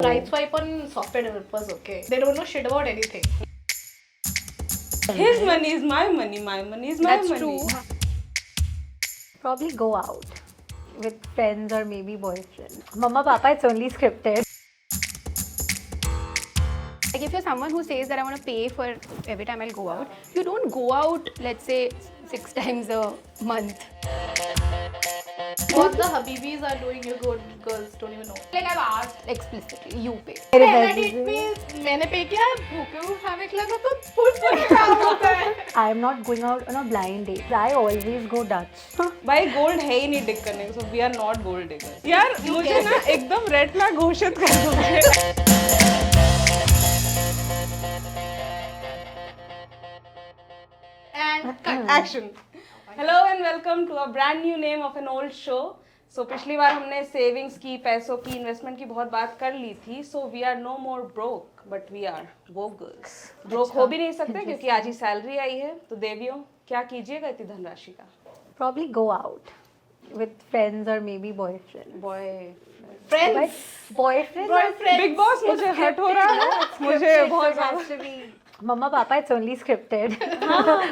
Right swipe on software developers, okay. They don't know shit about anything. His money is my money, my money is my That's money. true. Probably go out with friends or maybe boyfriend. Mama, Papa, it's only scripted. Like if you're someone who says that I want to pay for every time I'll go out, you don't go out, let's say, 6 times a month. What the Habibis are doing, you girls don't even know. Like I've asked explicitly, you pay. पहला date में मैंने पे किया, भूखे को खाने के लगा तो फुल काम होता है. I'm not going out on a blind date. I always go Dutch. भाई गोल्ड है ही नहीं डिक करने को, so we are not gold diggers. यार मुझे ना एकदम रेड फ्लैग घोषित कर दोगे. And cut. Action. Hello and welcome to a brand new name of an old show. So पिछली बार हमने सेविंग्स की, पैसों की, इन्वेस्टमेंट की बहुत बात कर ली थी. So we are no more broke, but we are woke girls. Broke हो भी नहीं सकते क्योंकि आज ही सैलरी आई है. तो देवियों, क्या कीजिएगा इतनी धनराशि का? Probably go out with friends or maybe boyfriend. Friends. Boyfriend? Big boss मुझे हर्ट हो रहा है. मुझे बहुत ज़्यादा. Mama, Papa, it's only scripted.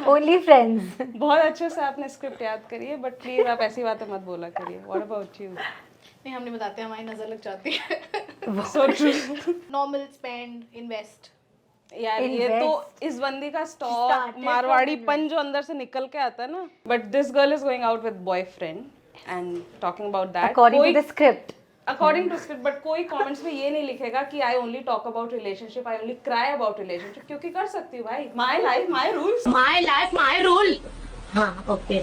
Only friends. बहुत अच्छे से आपने स्क्रिप्ट याद करी है, बट प्लीज आप ऐसी बातें मत बोला करिए. What about you? नहीं, हम नहीं बताते, हमारी नजर लग जाती है. So true. Normal spend, invest. यार ये तो इस बंदी का स्टॉक मारवाड़ीपन जो अंदर से निकल के आता है ना. But this girl is going out with boyfriend and talking about that According to the script. According to script. But कोई कमेंट्स में ये नहीं लिखेगा कि I only talk about relationship, I only cry about relationship, क्योंकि कर सकती हूँ भाई. My life my rules. My life, my rule. हाँ, okay.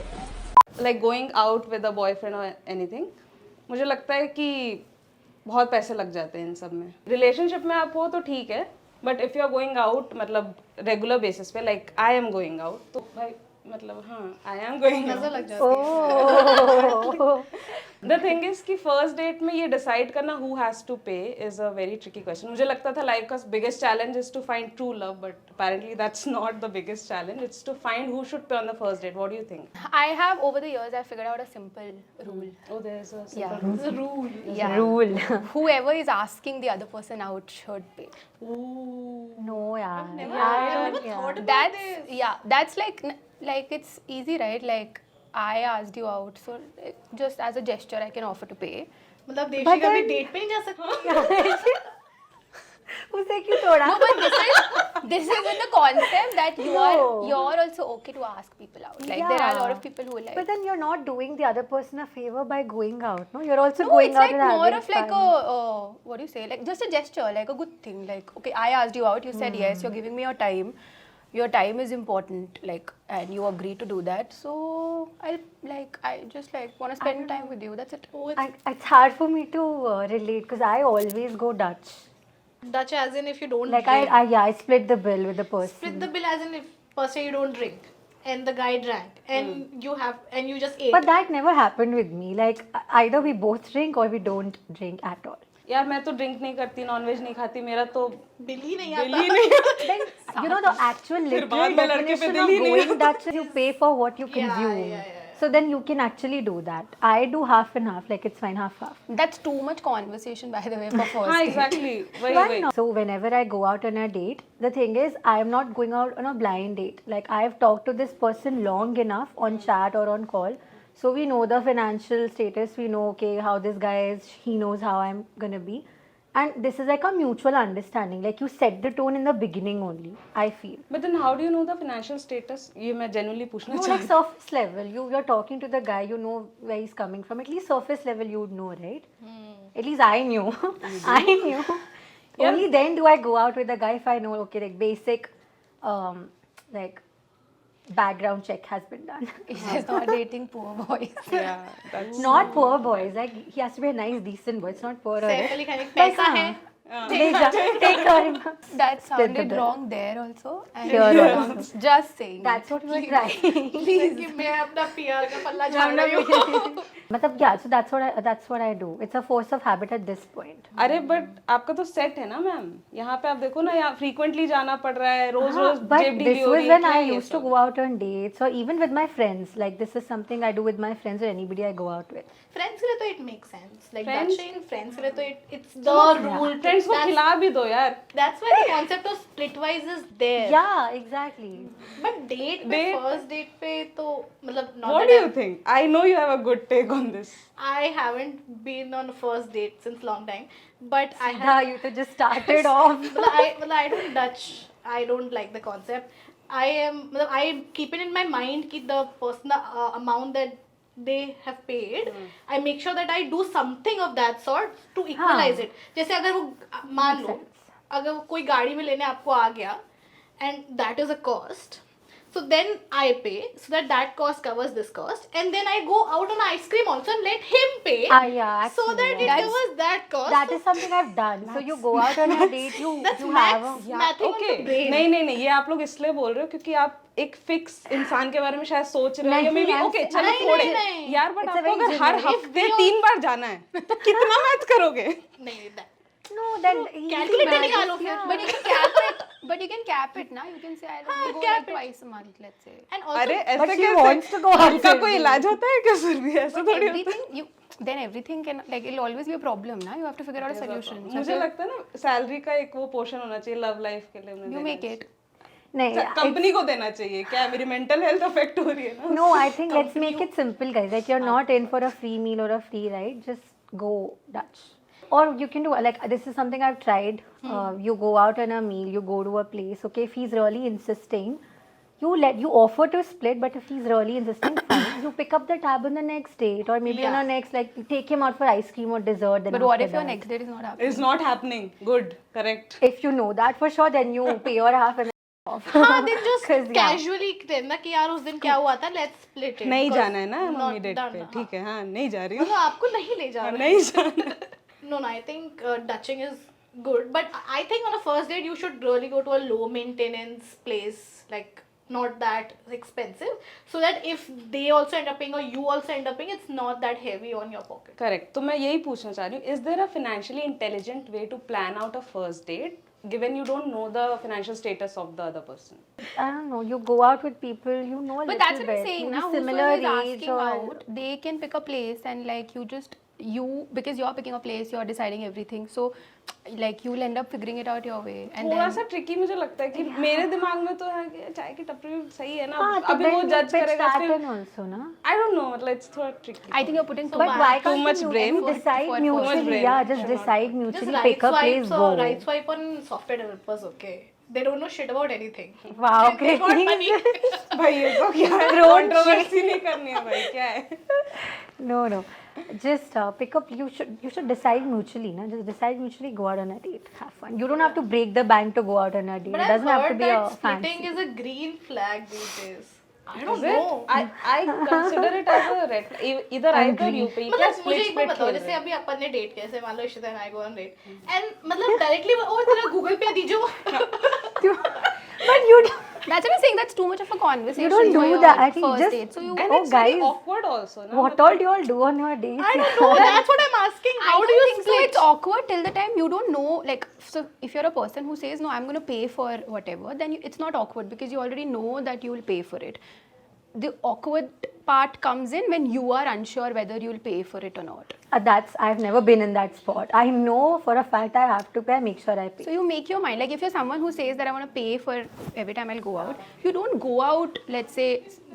Like going out with a boyfriend और एनीथिंग, मुझे लगता है कि बहुत पैसे लग जाते हैं इन सब में. रिलेशनशिप में आप हो तो ठीक है, but if you are going out मतलब रेगुलर बेसिस पे, like I am going out, तो भाई मतलब हाँ आई एम गोइंग. नजर लग जाती है. Oh. द थिंग इज कि फर्स्ट डेट में ये डिसाइड करना who has to pay is a very tricky question. मुझे लगता था लाइफ का biggest challenge is to find true love, but apparently that's not the biggest challenge. It's to find who should pay on the first date. What do you think? I have over the years I've figured out a simple rule. Oh, there's a Yeah. It's a rule. Yeah. Rule. Whoever is asking the other person out should pay. No, yeah. never- I've never thought about That's like it's easy, right? Like I asked you out, so just as a gesture I can offer to pay. मतलब देशी का भी date पे नहीं जा सकती. उसे क्यों तोड़ा? No, but this is in the concept that you're also okay to ask people out. Like there are a lot of people who like. But then you're not doing the other person a favor by going out, no? You're also No, going it's out like and more having of like fun. a what do you say? Like just a gesture, like a good thing. Like okay, I asked you out. You said yes. You're giving me your time. Your time is important. Like and you agree to do that. So I just want to spend time with you. That's it. Oh, It's hard for me to relate because I always go Dutch. Dutch as in if you don't Like drink. I split the bill with the person. Split the bill as in if per se you don't drink and the guy drank and you just ate. But that never happened with me. Like either we both drink or we don't drink at all. यार मैं तो drink नहीं करती, nonveg नहीं खाती, मेरा तो bill ही नहीं बिल आता. ही नहीं. Then you know the actual literal बाद में लड़के पे definition दिल of ही नहीं going Dutch is you pay for what you consume. yeah. So then you can actually do that. I do half and half. Like it's fine, half. That's too much conversation, by the way, for first हाँ date. Exactly वही Why वही. not? So whenever I go out on a date, the thing is I am not going out on a blind date. Like I've talked to this person long enough on chat or on call. So we know the financial status, we know okay how this guy is, he knows how I'm gonna be. And this is like a mutual understanding. Like you set the tone in the beginning only, I feel. But then how do you know the financial status? ये मैं genuinely पूछना No, like चाहती. surface level. You're talking to the guy, you know where he's coming from. At least surface level you would know, right? At least I knew. I knew. Yeah. Only then do I go out with the guy if I know okay, like basic like background check has been done. He's not dating poor boys. Yeah, that's Not poor boys. Like he has to be a nice, decent boy. It's not poor or Saif rich. Ali Khan एक Like, पैसा हाँ. है. Take her. That the sounded bill. wrong there also. And Here also. Just saying. That's what we were trying. कि मैं अपना PR का पल्ला झाड़ रही हूँ. मतलब yeah, so that's what I do. It's a force of habit at this point. अरे बट आपका तो सेट है ना मैम. यहाँ पे आप देखो ना, यहाँ फ्रीक्वेंटली जाना पड़ रहा है, रोज रोज But जेब this डीली हो was रही है. when क्या I है ये used to सब? go out on dates or even with my friends. Like this is something I do with my friends or anybody I go out with. Friends के लिए तो it makes sense. Like Friends? Dutch in friends के लिए तो it's the rule. Friends at least वो खिला भी दो यार. That's why the concept of splitwise is there. Yeah, exactly. But date पे first date पे तो मतलब not What that do you think? I know you have a good take on this. I haven't been on a first date since long time, but I Yeah, have. you to just started off. I don't Dutch. I don't like the concept. I keep it in my mind कि the person amount that they have paid, I make sure that I do something of that sort to equalize it. जैसे अगर वो मान लो अगर कोई गाड़ी में लेने आपको आ गया and that is a cost, so then I pay so that cost covers this cost, and then I go out on ice cream also and let him pay Yeah, so actually, that it yeah. covers that cost. That is something I've done. So you go out on a date, you That's you max. have a, Mathing on Okay. the brain. नहीं ये आप लोग इसलिए बोल रहे हो क्योंकि आप एक फिक्स इंसान के बारे में शायद सोच रहे हो या नहीं, may be I'm okay saying- चलो नहीं, थोड़े नहीं। यार बट It's a आपको very अगर हर generic- हफ्ते 3 बार जाना है तो कितना मैथ करोगे? नहीं that. no, then Calculator निकालो फिर. But you can cap it. But you can cap it, na? You can say I'll only go cap like it. twice a month, let's say. And also अरे But ऐसे she कैसे? wants to go out उनका with कोई me. इलाज होता है क्या फिर भी ऐसा थोड़ी होता है? Everything you then everything can like it'll always be a problem, na? You have to figure out a solution. So मुझे लगता है ना सैलरी का एक वो पोर्शन होना चाहिए लव लाइफ के लिए you make it. नहीं, कंपनी को देना चाहिए क्या मेरी मेंटल हेल्थ अफेक्ट हो रही है ना? No, I think let's make it simple, guys. Like you're not in for a free meal or a free ride. Just go Dutch. Or you can do like this is something I've tried. You go out on a meal, you go to a place. Okay, if he's really insisting, you offer to split. But if he's really insisting, fine. You pick up the tab on the next date, or maybe on a next like you take him out for ice cream or dessert. Then But what after if your that. next date is not happening? It's not happening. Good, correct. If you know that for sure, then you pay your half and off. हाँ then just 'Cause, yeah. casually कहना कि यार उस दिन क्या हुआ था let's split it. नहीं Because जाना है ना not मम्मी डेट done, पे हाँ. ठीक है हाँ नहीं जा रही हूँ मतलब आपको नहीं ले जा रहे नहीं जाना है। No, I think Dutching is good, but I think on a first date you should really go to a low maintenance place, like not that expensive, so that if they also end up paying or you also end up paying, it's not that heavy on your pocket. Correct तो मैं यही पूछना चाह रही हूँ is there a financially intelligent way to plan out a first date given you don't know the financial status of the other person? I don't know. You go out with people you know a But little that's what I'm bit. saying maybe now. similar Whosoever is age asking or out, they can pick a place and like you because you're picking a place, you're deciding everything. So like you'll end up figuring it out your way. And थोड़ा then सा tricky मुझे लगता है कि मेरे दिमाग में तो है कि चाय की टपरी सही है ना हाँ, तो अभी then वो you जज pitch करेगा that फिर in also, na? I don't know like थोड़ा tricky I think you're putting too But much. why Too can't much you, brain. you decide Too much mutually? brain. Yeah, just decide mutually, Just pick a place, go. right swipe on software developers, okay? They don't know shit about anything. Wow, They got okay. money. भाई ये तो क्या है Thrown controversy नहीं करनी है भाई क्या है No. Just pick up. You should decide mutually, na? Just decide mutually. Go out on a date. Have fun. You don't have to break the bank to go out on a date. But It I've doesn't have to heard be a that splitting fancy. is a green flag these days. I don't Is it? know. I consider it as a red flag. Either I pay or you pay. क्या मतलब मुझे split एक बात split बताओ खेल जैसे रहे हैं? अभी अपन ने डेट किया जैसे मान लो Ishita and I go on date and मतलब डायरेक्टली ओ तेरा गूगल पे दीजिए But you that's what I'm saying. That's too much of a conversation. You don't for do your that. I think first just- date. So you. And Oh, it's very guys. awkward also ना what all do you all do on your dates? I don't know. That's what I'm asking. How I do you don't think so. split? It's awkward till the time you don't know. Like, so if you're a person who says no, I'm going to pay for whatever, then it's not awkward because you already know that you will pay for it. The awkward part comes in when you are unsure whether you'll pay for it or not. I've never been in that spot. I know for a fact I have to pay. I make sure I pay. So you make your mind. Like if you're someone who says that I want to pay for every time I'll go out, you don't go out, let's say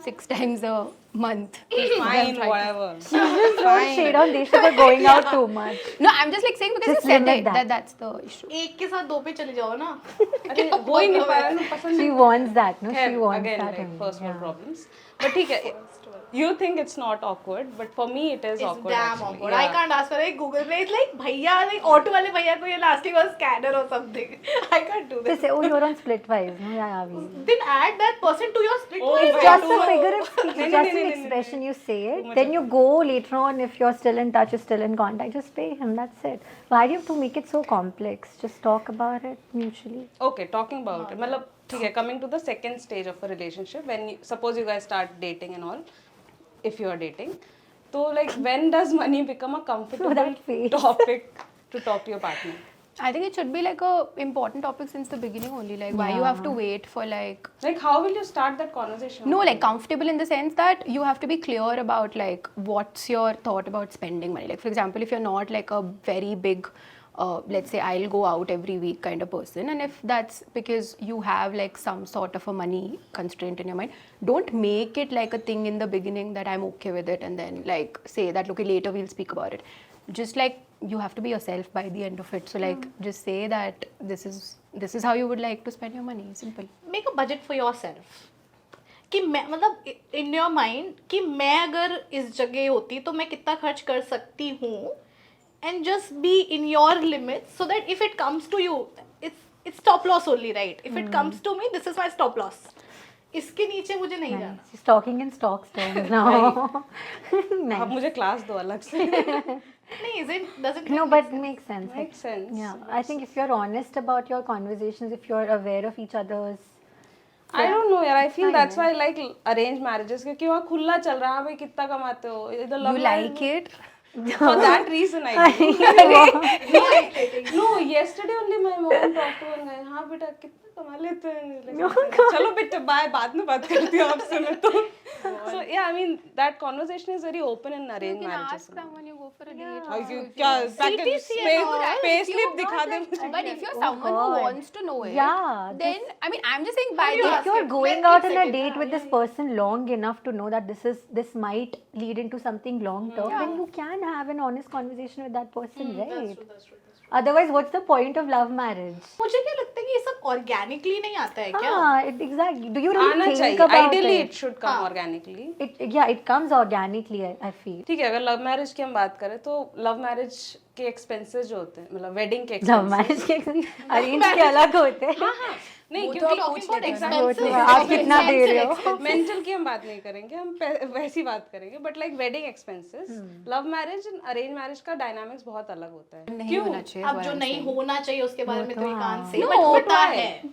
6 times a month. Fine, whatever. Just don't shade on Desha for going out too much. No, I'm just like saying because Just you said limit it. that. That's the issue. एक के साथ दो पे चले जाओ ना अरे हो ही नहीं पा रहा ना पसंद She wants that, no? है She wants again that. like only, first world yeah. problems. But ठीक है. You think it's not awkward, but for me it is It's awkward. damn actually. awkward. Yeah. I can't ask for like Google Play. It's like भैया like auto वाले भैया को ये elastic और scanner or something. I can't do They this. say, oh, you're on Splitwise. No, yeah, we. Then add that person to your split. Oh, wise my Just God. a figure of speech, No, no, just no, an no, no, expression you say it. much Then you go later on if you're still in touch, you're still in contact. Just pay him. That's it. Why do you have to make it so complex? Just talk about it mutually. Okay, talking about it. मतलब ठीक है, coming to the second stage of a relationship, when suppose you guys start dating and all, if you are dating, so like when does money become a comfortable that face. topic to talk to your partner? I think it should be like a important topic since the beginning only. Like why you have to wait for like Like how will you start that conversation? no like comfortable in the sense that you have to be clear about like what's your thought about spending money. Like for example, if you're not like a very big let's say I'll go out every week kind of person, and if that's because you have like some sort of a money constraint in your mind, don't make it like a thing in the beginning that I'm okay with it and then like say that okay later we'll speak about it. Just like you have to be yourself by the end of it, so like just say that this is how you would like to spend your money. Simple. Make a budget for yourself. कि मैं मतलब in your mind कि मैं अगर इस जगह होती तो मैं कितना खर्च कर सकती हूँ, and just be in your limits so that if it comes to you, it's stop loss only, right? If it comes to me, this is my stop loss. इसके नीचे मुझे नहीं जाना. She's talking in stocks terms now. आप मुझे class दो अलग से. नहीं, doesn't No, but makes sense. Makes sense. Yeah, I think if you're honest about your conversations, if you're aware of each other's, I don't know यार, I feel fine, that's why I like arranged marriages, क्योंकि वहाँ खुला चल रहा है भाई कितना कमाते हो. इधर love You marriage like में- it? For that reason I do. No, yesterday only my mom talked to me. हाँ बेटा कितना कमा लेते हैं. चलो बेटा बाय, बाद में बात करती हूँ आपसे मैं तो. So yeah, I mean that conversation is very open in arranged You can marriages. ask someone you go for a date. और क्यों क्या pay slip दिखा दे मुझे. But if you're someone who God. wants to know it, Yeah, then I mean I'm just saying by you the ask if you're it? going Let out me on a say it. date with this person long enough to know that this might lead into something long term, then you can have an honest conversation with that person, right? That's true. Otherwise, what's the point of love marriage? मुझे क्या लगता है कि ये सब organically नहीं आता है क्या? Exactly. Do you really आना think चाहिए. about Ideally it? it should come organically. It comes organically. I feel. ठीक है, अगर लव मैरिज की हम बात करें तो लव मैरिज के एक्सपेंसेस जो होते हैं, मतलब वेडिंग के Love एक्सपेंसेस. marriage के arrange के अलग होते हैं. नहीं Both क्योंकि are talking about expenses. expenses. आप कितना दे रहे हो? मेंटल की हम बात नहीं करेंगे, हम वैसी बात करेंगे. But like wedding expenses, love marriage and arrange marriage का डायनामिक्स बहुत अलग होता है. नहीं होना चाहिए. अब जो नहीं होना चाहिए उसके बारे में तो ये कान से No, बट होता होता है.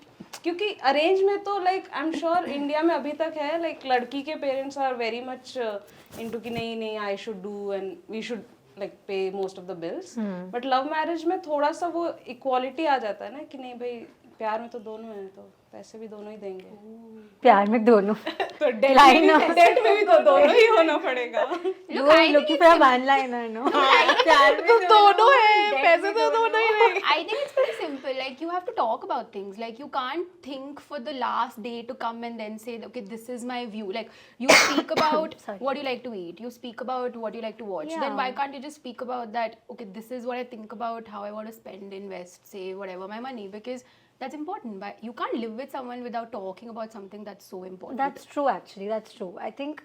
क्योंकि अरेंज में तो like I am sure India में अभी तक है, लाइक लड़की के parents are very much into कि नहीं I should do and we should like pay most of the bills. But love marriage में थोड़ा सा वो इक्वालिटी आ जाता है ना कि नहीं भाई प्यार में तो दोनों हैं तो पैसे भी दोनों ही देंगे. प्यार में दोनों. तो डेट में भी तो दोनों ही होना पड़ेगा. You are looking for a one-liner, no? प्यार में तो दोनों है, पैसे तो दोनों ही हैं. I think it's pretty simple. Like you have to talk about things. Like you can't think for the last day to come and then say, okay, this is my view. Like you speak about Sorry. what you like to eat. You speak about what you like to watch. Then Yeah. why can't you just speak about that? Okay, this is what I think about how I want to spend, invest, save, whatever my money, because that's important. But you can't live with someone without talking about something that's so important. That's true, actually. That's true. I think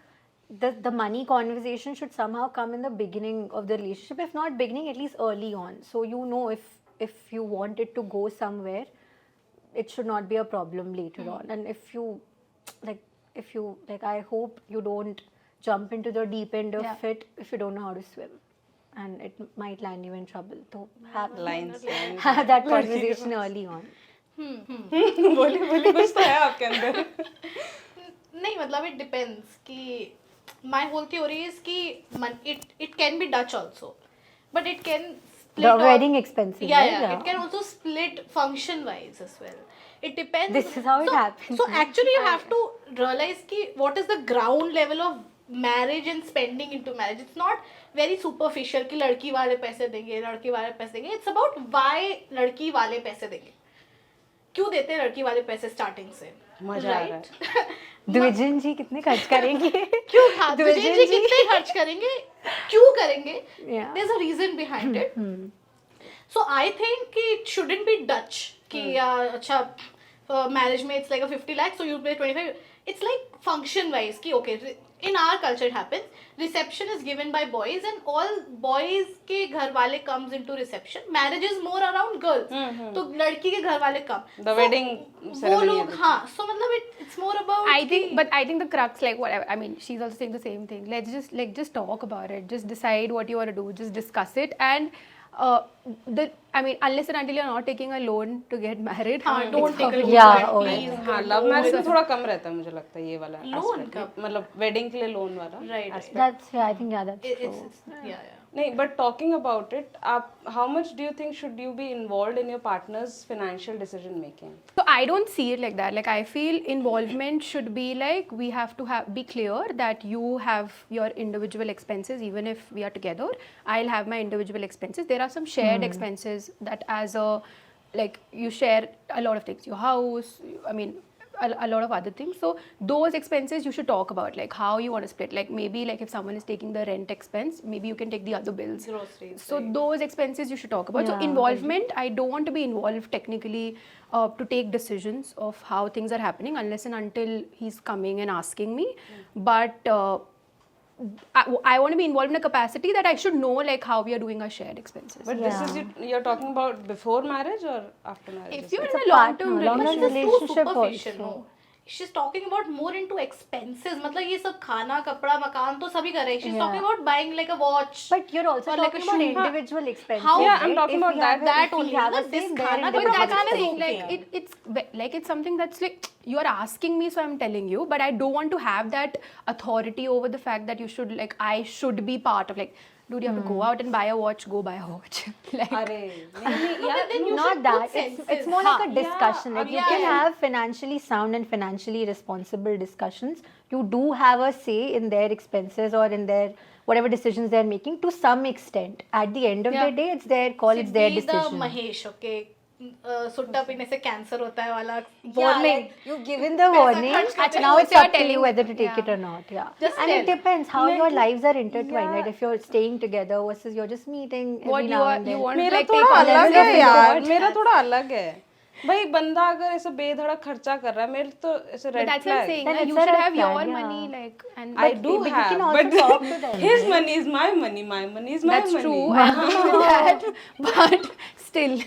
the money conversation should somehow come in the beginning of the relationship. If not beginning, at least early on. So you know if you want it to go somewhere, it should not be a problem later on. And if you I hope you don't jump into the deep end of Yeah. it if you don't know how to swim. And it might land you in trouble. So have Lines. have that conversation early on. बोली कुछ तो है आपके अंदर. नहीं मतलब it depends कि my whole theory is कि it can be Dutch also, but it can split The or- wedding expenses. yeah, right? yeah, it can also split function wise as well. It depends. This is how it happens. So actually you have to realize कि what is the ground level of marriage and spending into marriage. It's not very superficial कि लड़की वाले पैसे देंगे, लड़की वाले पैसे देंगे. It's about why लड़की वाले पैसे देंगे. क्यों देते हैं लड़की वाले पैसे स्टार्टिंग से? मजा आ रहा है. द्विजन जी कितने खर्च करेंगे? क्यों हाँ द्विजन जी कितने खर्च करेंगे? क्यों करेंगे? Yeah. There's a reason behind it. So I think it shouldn't be Dutch कि अच्छा marriage में it's like a 50 lakhs so you pay 25. It's like function wise कि okay in our culture it happens. Reception is given by boys and all boys के घर वाले comes into reception. Marriage is more around girls. तो लड़की के घर वाले come. The wedding वो ceremony लोग है. हाँ so मतलब it's more about I think the crux, like whatever. I mean, she's also saying the same thing. Let's just talk about it. Just decide what you want to do. Just discuss it. And unless and until you're not taking a loan to get married, don't take a loan. Yeah, oh, please. हाँ love marriage में थोड़ा कम रहता है मुझे लगता है ये वाला Loan aspect. का? मतलब वेडिंग के लिए लोन वाला Right. aspect. That's I think that's true. It's yeah. नहीं, but talking about it, how much do you think should you be involved in your partner's financial decision making? So I don't see it like that. Like I feel involvement should be like we have to be clear that you have your individual expenses. Even if we are together, I'll have my individual expenses. There are some shared expenses that as a like you share a lot of things. Your house, I mean. A lot of other things. So those expenses you should talk about, like how you want to split. Like maybe like if someone is taking the rent expense, maybe you can take the other bills. Groceries, So those expenses you should talk about. So Yeah, involvement, I don't want to be involved technically to take decisions of how things are happening unless and until he's coming and asking me. But I want to be involved in a capacity that I should know like how we are doing our shared expenses. But this is you're talking about before marriage or after marriage? If you're It's in a a long-term partner, long-term relationship, This is too relationship superficial, also. no? She's talking about more into expenses. मतलब ये सब खाना कपड़ा मकान तो सभी कर रहे हैं. She's Yeah. talking about buying like a watch. But you're also or like talking a about shoe. individual expenses. How- Yeah, I'm right? talking If about we have that if we only, have no? a This same, khana they're ko but that's individual the thing, expenses. like it's like something that's like you are asking me, so I'm telling you, but I don't want to have that authority over the fact that you should like I should be part of like, dude, you have to go out and buy a watch, go buy a watch. Like, अरे नहीं यार, then you Not should that. put It's senses. more like a Yeah, discussion. Like you yeah, can yeah. have financially sound and financially responsible discussions. You do have a say in their expenses or in their whatever decisions they're making to some extent. At the end of Yeah. the day, it's their call, it's their Siddhi the decision. Mahesh, okay? सुट्टा पीने से cancer होता है वाला Yeah, warning. like, you've given the पैसा warning. खर्च करते Now हो, it's so you're up to telling- you whether to take yeah. it or not. Yeah, Just and it tell. depends how your lives are intertwined. Right? If you're staying together versus you're just meeting every what you now are and you then. want to मेरा like थोड़ा take on अलग as है a यार, reward. मेरा थोड़ा अलग है भाई. बंदा अगर ऐसे बेधड़क खर्चा कर रहा है, मेरे तो ऐसे But red that's what I'm flag. saying. Then Like, it's you a should red have your flag, yeah. money, like, and I do but you have, can also but talk to them, his right? money is my money, my money is my that's money. true. I agree with that, but still,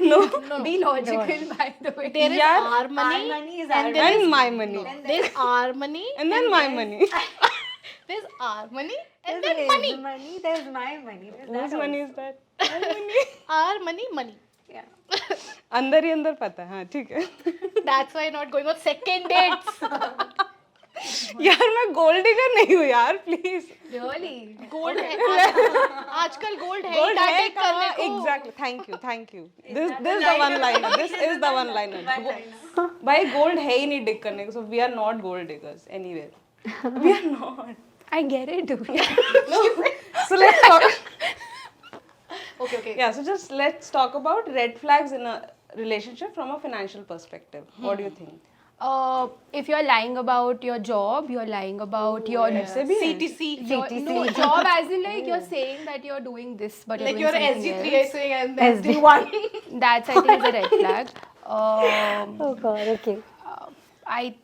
No, be logical. By the way, There is Yeah. our money, money is and there and is my money, there's our money, and then my money. there's our money, and There's then his money. money, there's my money. There's Whose that money is that? My money. Our money, money. Yeah. अंदर ही अंदर पता है. हाँ ठीक है. That's why not going on second dates. यार मैं gold digger नहीं हूँ यार, प्लीज. really, गोल्ड है आजकल गोल्ड है गोल्ड है take करने कहाँ? को. Exactly. Thank you. This is the one liner. This is the one liner. भाई गोल्ड है ही नहीं डिग करने को. So we are not gold diggers anywhere. We are not. I get it. Dude. So let's talk. Okay. Yeah. So just let's talk about red flags in a relationship from a financial perspective. What do you think? If you're lying about your job, you're lying about your ऐसे भी हैं? CTC. no job, as in like you're saying that you're doing this, but Like you're you're doing something SG3 else. saying and SD1. That's I think is a red flag. Oh God, okay. I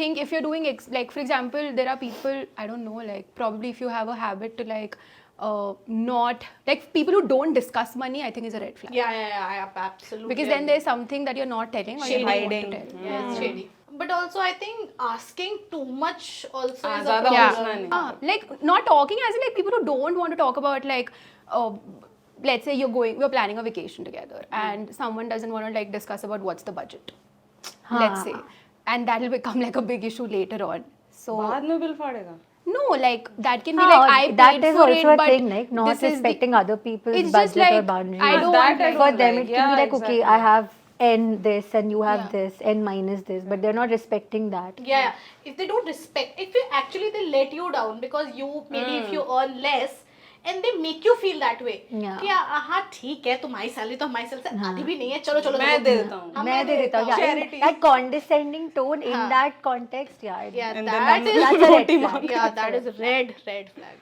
think if you're doing like for example, there are people I don't know like probably if you have a habit to like not like people who don't discuss money, I think is a red flag. Yeah, absolutely. Because then there's something that you're not telling or Shady. you don't want Hiding. to tell. Yeah, it's shady. But also, I think asking too much also is a ज़्यादा problem. पूछना नहीं. Like not talking as in like people who don't want to talk about like let's say we're planning a vacation together and someone doesn't want to like discuss about what's the budget, let's say, and that'll become like a big issue later on. So बाद में bill फाड़ेगा. no, like that can be like I paid that is for also it, a but thing, like not this is the- respecting other people's It's budget just like, or boundaries. I don't That want I like, don't For them, like. it can Yeah, be like, okay, exactly. I have N this and you have Yeah. this, N minus this, but they're not respecting that. Yeah. If they don't respect, if you actually they let you down because you maybe if you earn less and they make you feel that way. Yeah. कि हाँ ठीक है तुम्हारी salary तो हमारी salary से आधी भी नहीं है चलो मैं दे देता हूँ. हाँ, मैं दे देता हूँ. Yeah, in Charity. that condescending tone in that context, yeah. Yeah, And that then is that's a red flag. yeah, that is red flag.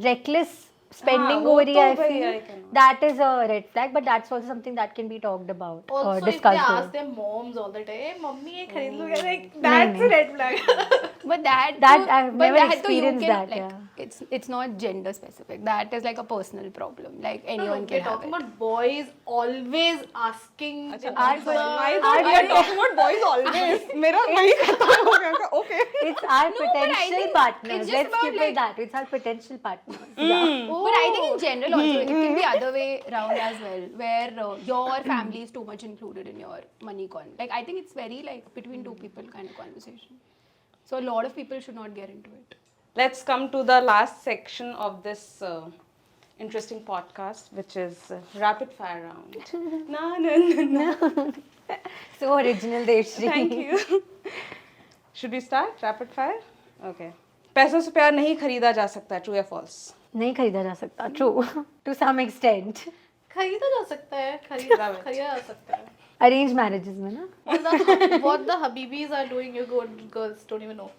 Reckless spending वो over तो here, I भाई, feel I cannot. that is a red flag, but that's also something that can be talked about or Also, if they discussed. ask over. their moms all the time, "Mummy, ये खरीद लो क्या?" Like that's a red flag. but that That too- I've but never that too you experienced can, that, like, yeah. it's not gender specific. That is like a personal problem. Like anyone We're can have talking it. about boys always asking. our answer. we are talking about boys always. मेरा वही खत्म हो गया. Okay. It's our but I potential think partners. it's just Let's about, keep it like- that. It's our potential partners. Yeah. But I think in general also it can be other way around as well, where your family is too much included in your money like I think it's very like between two people kind of conversation. So a lot of people should not get into it. Let's come to the last section of this interesting podcast, which is Rapid Fire Round. No. So original, Devshri. Thank you. Should we start rapid fire? Okay. पैसों से प्यार नहीं खरीदा जा सकता, true या false? नहीं खरीदा जा सकता. True. To some extent. खरीदा जा सकता है, खरीदा जा सकता है. Arranged marriages में ना. What the Habibis are doing, you girls don't even know.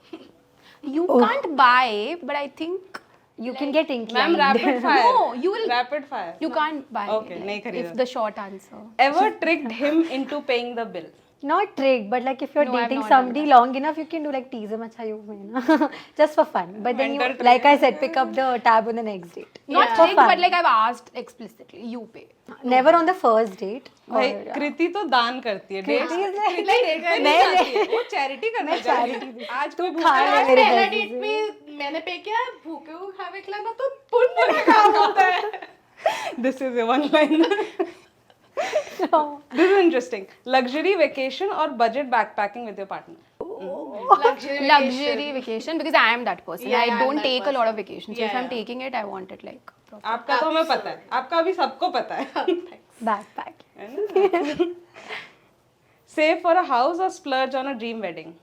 You can't buy, but I think You can get Ma'am, inclined. rapid fire. No, you will- Rapid fire. you can't buy. Okay, नहीं खरीदा. If the short answer. Ever tricked him into paying the bill? Not trick, but like if you're No, I've dating not somebody done long enough, you can do like tease him, acha you mein, just for fun. But then you, Mental like I said, pick up the tab on the next date. Not Yeah. For trick, fun. but like I've asked explicitly, you pay. Never on the first date. भाई or- कृति तो दान करती है. कृति Dates- is like- Kriti date पे नहीं मैं- जाती है. वो चैरिटी करना चाहती है. आज कोई भूखा खा ले है. मेरे पहला पैसे डेट से। में मैंने पे किया, भूखे को खावे खिलाना तो पुण्य का काम होता है. This is a one liner. This is interesting. Luxury vacation or budget backpacking with your partner? Luxury vacation because I am that person. Yeah, I I'm don't that take a lot person. of vacations. So Yeah, if I'm yeah. taking it, I want it like proper. आपका तो हमें पता है. आपका अभी सबको पता है. Backpack. है ना? Save for a house or splurge on a dream wedding?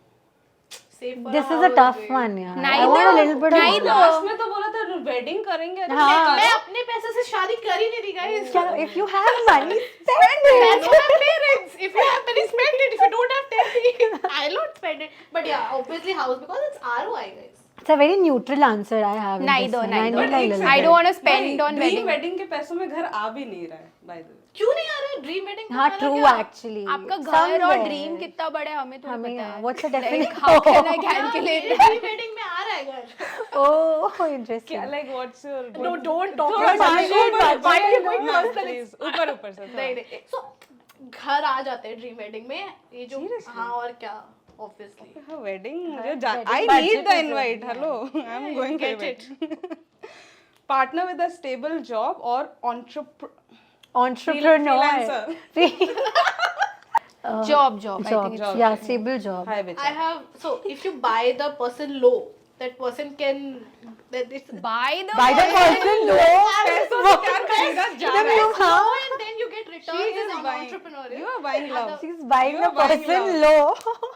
This is a tough one, yeah. I Neither. want a little bit of. Neither. Last में तो बोला था वेडिंग करेंगे. हाँ. मैं अपने पैसे से शादी कर ही नहीं रही guys. Chalo, if you have money, spend it. That's what my parents. If you have money, spend it. If you don't have, tell me. I'll not spend it. But yeah, obviously house because it's ROI, guys. It's a very neutral answer I have. in this Neither, one. I neither. need a little I bit. don't want to spend on dream wedding. Wedding के पैसों में घर आ भी नहीं रहा है. By the way. क्यों नहीं आ रहा है ड्रीम वेडिंग? हाँ, true actually. आपका घर और Somewhere. ड्रीम कितना बड़ा है हमें थोड़ी हमें पता है. what's the definition? Like, how can I calculate that? Dream wedding में आ रहा है घर. Oh, interesting. क्या like what's your? No, don't talk थोड़ा about सा it. ऊपर- Why are you ऊपर- going हाँ, personal? please, ऊपर से. नहीं नहीं. So घर आ जाते हैं ड्रीम वेडिंग में. ये जो हाँ और क्या obviously. वेडिंग मुझे wedding I budget need the is invite. a- Hello, I'm going for get it. Partner with a stable job or Entrepreneur. Job. I Job. think it's Yeah, stable job. Hi, bitch. I have so if you buy the person low, that person can that it's buy the By the person, no. पैसों से प्यार खरीदा जा रहा है. low and then you get She returns is as an buying. entrepreneur. You are buying love. She's buying You the are buying person love. low.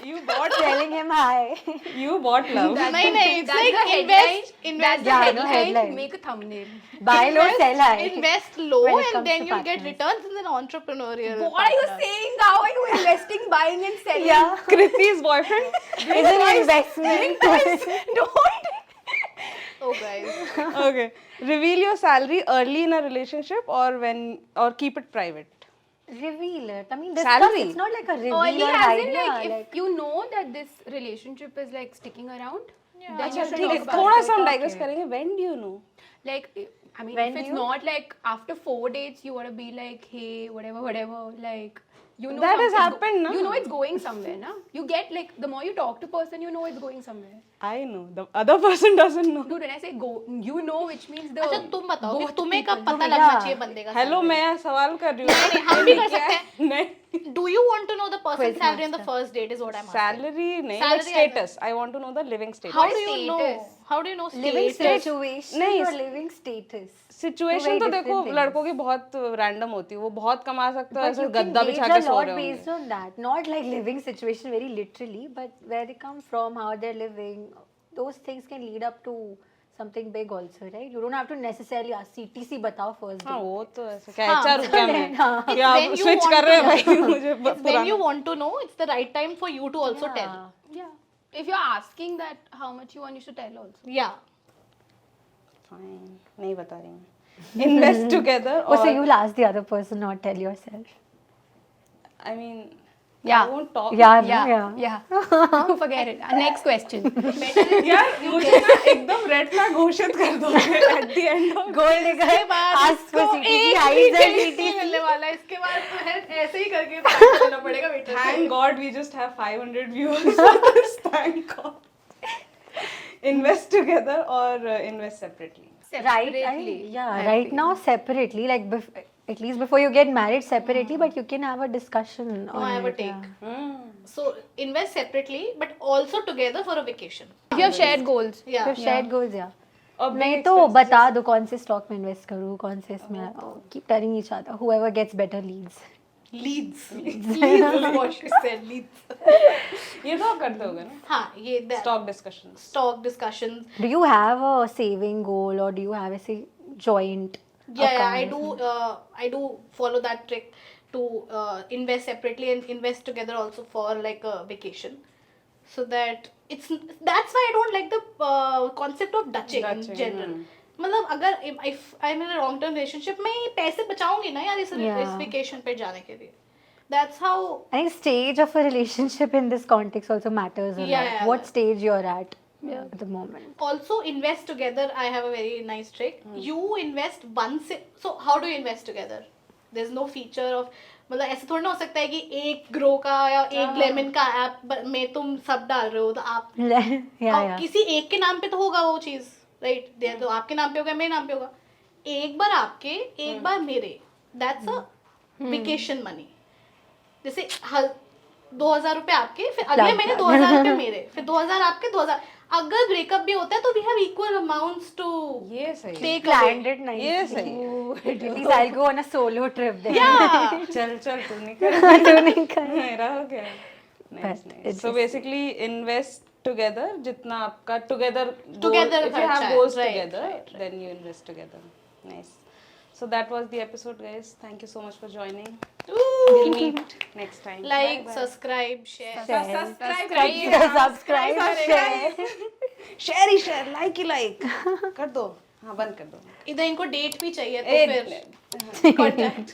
You bought. Telling him hi. You bought love. नहीं नहीं, it's That's like the headline. invest That's the Yeah, I know headline. headline. Make a thumbnail. Buy low, sell high. invest low When it and comes then to you'll get partners. returns as an entrepreneurial. What are you partner. saying? How are you investing, buying and selling? Yeah. Kriti's boyfriend. It's an investment. Don't. Oh guys. Okay. Reveal your salary early in a relationship or keep it private. Reveal it. I mean, this Salary. stuff, it's not like a reveal Early or as hide. in Yeah, like if you know that this relationship is like sticking around, then you should ठीक talk है. about थोड़ा it. सा हम digress करेंगे. When do you know? Like I mean, When if it's you- not like after 4 dates, you wanna be like, hey, whatever, like. You know That has it's happened, na? You know it's going somewhere, na? You get like the more you talk to person, you know it's going somewhere. I know. The other person doesn't know. Dude, when I say go, you know, which means the. अच्छा तुम बताओ कि both तुम्हें कब people. पता लगना चाहिए बंदे का हेलो salary? मैं सवाल कर रही हूँ. नहीं, हम भी कर सकते हैं. नहीं. Do you want to know the person's Quiz salary on the master. first date is what I'm asking. Salary नहीं. Salary But status. I want to know the living status. How What do you know? status? How do you know living status? situation नहीं. or living status. Situation very तो different देखो things. लड़कों की बहुत random होती है. वो बहुत कमा सकते हो. But ऐसे you can गद्दा gauge बिछा a के सो lot रहे based होंगे. on that. Not like living situation very literally, but where they come from, how they're living. Those things can lead up to something big also, right? You don't have to necessarily ask CTC बताओ first हाँ date. वो तो ऐसे क्या हाँ, HR रुपया में हाँ. क्या It's when you switch want कर रहे हैं to भाई मुझे It's when पुराना you want to know, it's the right time for you to also tell. Yeah. Yeah. If you're asking that how much you want, you should tell also. Yeah. Fine. नहीं बता रही हूँ. Invest together Oh, so or you'll ask the other person, not tell yourself. I mean Yeah. I won't talk. Yeah. Forget it. Next question. यार मुझे ना एकदम red flag घोषित कर दो at the end of Gold digger, ask for CTC, hides and CTC. मिलने वाला है इसके बाद तो है ऐसे ही करके पैसा देना पड़ेगा बेटा. Thank God we just have 500 viewers on this. Thank God. Invest together or invest separately? Separately. I Right feel. now separately, like at least before you get married separately, but you can have a discussion on I have a it, take. yeah. So invest separately, but also together for a vacation. If you have shared goals. Yeah. If shared goals, yeah. और मैं तो बता दो कौन से stock में invest करूँ, कौन से इसमें keep telling each other whoever gets better leads. Leads is what she said. Leads. ये तो आप करते होगे ना, हाँ, ये stock discussion. stock discussions. Do you have a saving goal or do you have a joint Yeah, account? I do follow that trick to invest separately and invest together also for like a vacation, so that that's why I don't like the concept of Dutching in general. मतलब अगर if I'm in a long term relationship मैं ये पैसे बचाऊंगी ना यार इस vacation पे जाने के लिए. That's how. I think stage of a relationship in this context also matters a lot. Yeah. What stage you're at at the moment. Also invest together. I have a very nice trick. You invest once. So how do you invest together? There's no feature of मतलब ऐसे थोड़ा ना हो सकता है कि एक grow का या एक लेमन का ऐप में तुम सब डाल रहे हो तो आप yeah. किसी एक के नाम पे तो होगा वो चीज, राइट? तो आपके नाम पे होगा, मेरे नाम पे होगा. एक बार आपके, एक बार मेरे. That's a vacation money. जैसे 2000 रुपए आपके, फिर अगले महीने 2000 रुपए मेरे, फिर 2000 आपके, 2000. अगर ब्रेकअप भी होता है तो we have equal amounts to ये सही. Take Planned it nicely. ये सही. At least I'll go on a solo trip then. Yeah. चल तू नहीं कर. तू नहीं कर. मेरा हो गया. Nice, But nice. it's So basically invest together जितना आपका together Together if you have खर्चा है. goals Right, together right. then you invest together. Nice. So that was the episode, guys. Thank you so much for joining. We'll meet next time. Like, subscribe, share. Subscribe, share. Share he share, like he like कर दो. हाँ बंद कर दो. इधर इनको date भी चाहिए ए, तो फिर कॉन्टैक्ट